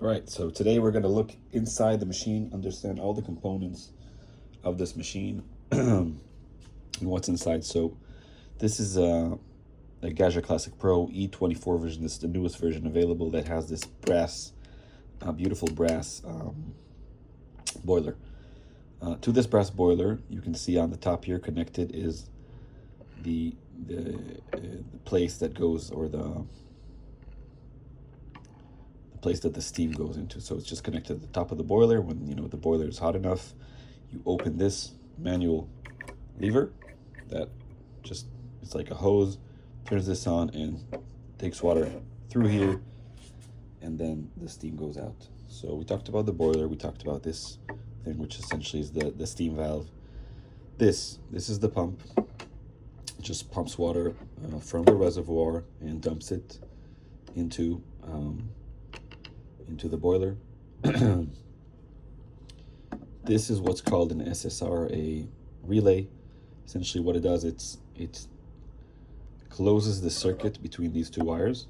All right, so today we're going to look inside the machine, understand all the components of this machine and what's inside. So this is a Gaggia Classic Pro E24 version. This is the newest version available that has this brass, beautiful brass boiler. To this brass boiler, you can see on the top here connected is the place that goes, or the place that the steam goes into. So it's just connected to the top of the boiler. When the boiler is hot enough, you open this manual lever that just, it's like a hose, turns this on and takes water through here, and then the steam goes out. So we talked about the boiler, we talked about this thing, which essentially is the steam valve. This is the pump. It just pumps water from the reservoir and dumps it into the boiler. This is what's called an SSR, a relay. Essentially what it does, it closes the circuit between these two wires.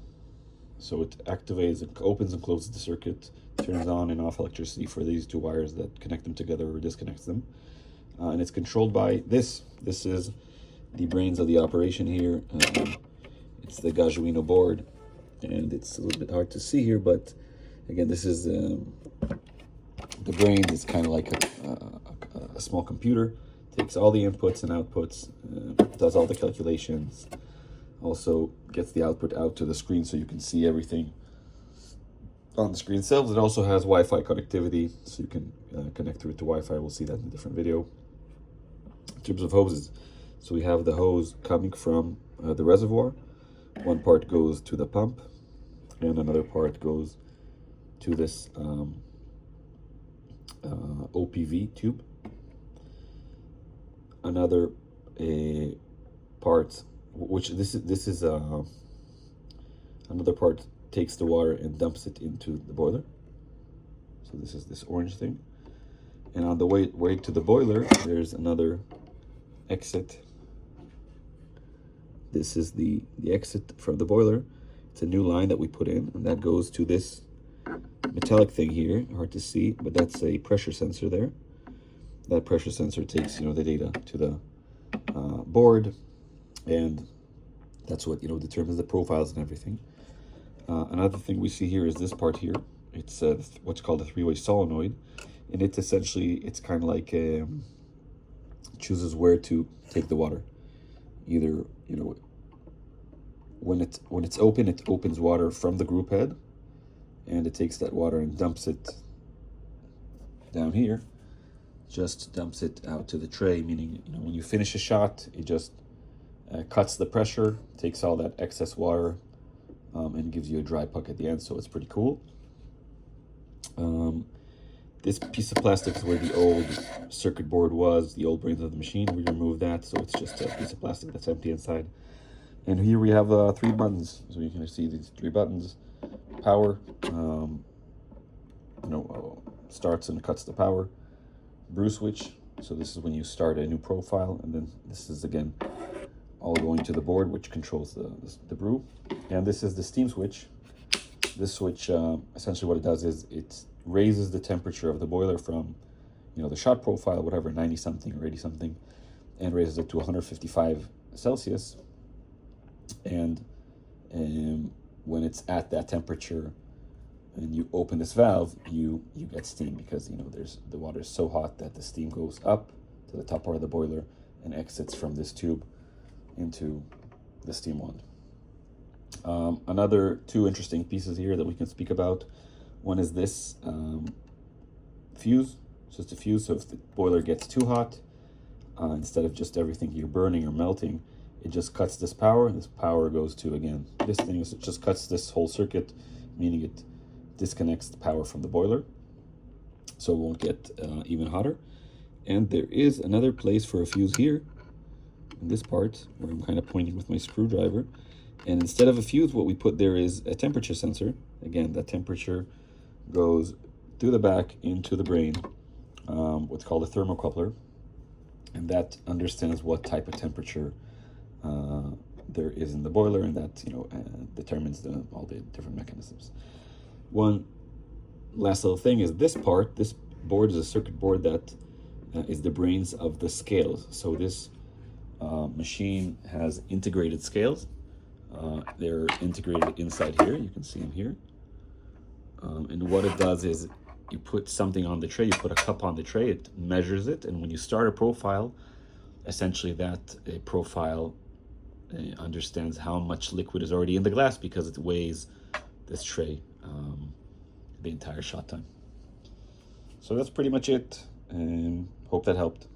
So it activates, it opens and closes the circuit, turns on and off electricity for these two wires that connect them together or disconnects them. And it's controlled by this. This is the brains of the operation here. It's the Gaggiuino board, and it's a little bit hard to see here, but again, this is the brain. Is kind of like a small computer. Takes all the inputs and outputs, does all the calculations, also gets the output out to the screen so you can see everything on the screen itself. It also has Wi-Fi connectivity, so you can connect through it to Wi-Fi. We'll see that in a different video. In terms of hoses, so we have the hose coming from the reservoir. One part goes to the pump, and another part goes to this OPV tube. Another part, which this is another part, takes the water and dumps it into the boiler. So this is this orange thing, and on the way to the boiler, there's another exit. This is the exit from the boiler. It's a new line that we put in, and that goes to this metallic thing here. Hard to see, but that's a pressure sensor there. That pressure sensor takes the data to the board, and that's what determines the profiles and everything. Another thing we see here is this part here. It's what's called a three-way solenoid, and it's essentially, it's kind of like chooses where to take the water. Either when it's open, it opens water from the group head, and it takes that water and dumps it down here. Just dumps it out to the tray, meaning when you finish a shot, it just cuts the pressure, takes all that excess water, and gives you a dry puck at the end. So it's pretty cool. This piece of plastic is where the old circuit board was, the old brains of the machine. We removed that, so it's just a piece of plastic that's empty inside. And here we have 3 buttons. So you can see these 3 buttons. Power, starts and cuts the power. Brew switch, so this is when you start a new profile, and then this is again all going to the board, which controls the brew. And this is the steam switch. This switch, essentially what it does is it raises the temperature of the boiler from the shot profile, whatever, 90 something or 80 something, and raises it to 155 Celsius. And when it's at that temperature and you open this valve, you get steam, because the water is so hot that the steam goes up to the top part of the boiler and exits from this tube into the steam wand. Another 2 interesting pieces here that we can speak about. One is this fuse. It's just a fuse, so if the boiler gets too hot, instead of just everything here burning or melting, it just cuts this power, and this power goes to, again, this thing. It just cuts this whole circuit, meaning it disconnects the power from the boiler, so it won't get even hotter. And there is another place for a fuse here, in this part, where I'm kind of pointing with my screwdriver. And instead of a fuse, what we put there is a temperature sensor. Again, that temperature goes through the back into the brain, what's called a thermocoupler, and that understands what type of temperature there is in the boiler, and that determines all the different mechanisms. One last little thing is this part. This board is a circuit board that is the brains of the scales. So this machine has integrated scales. They're integrated inside here. You can see them here. And what it does is you put something on the tray, you put a cup on the tray, it measures it, and when you start a profile, essentially that profile understands how much liquid is already in the glass because it weighs this tray the entire shot time. So that's pretty much it, and hope that helped.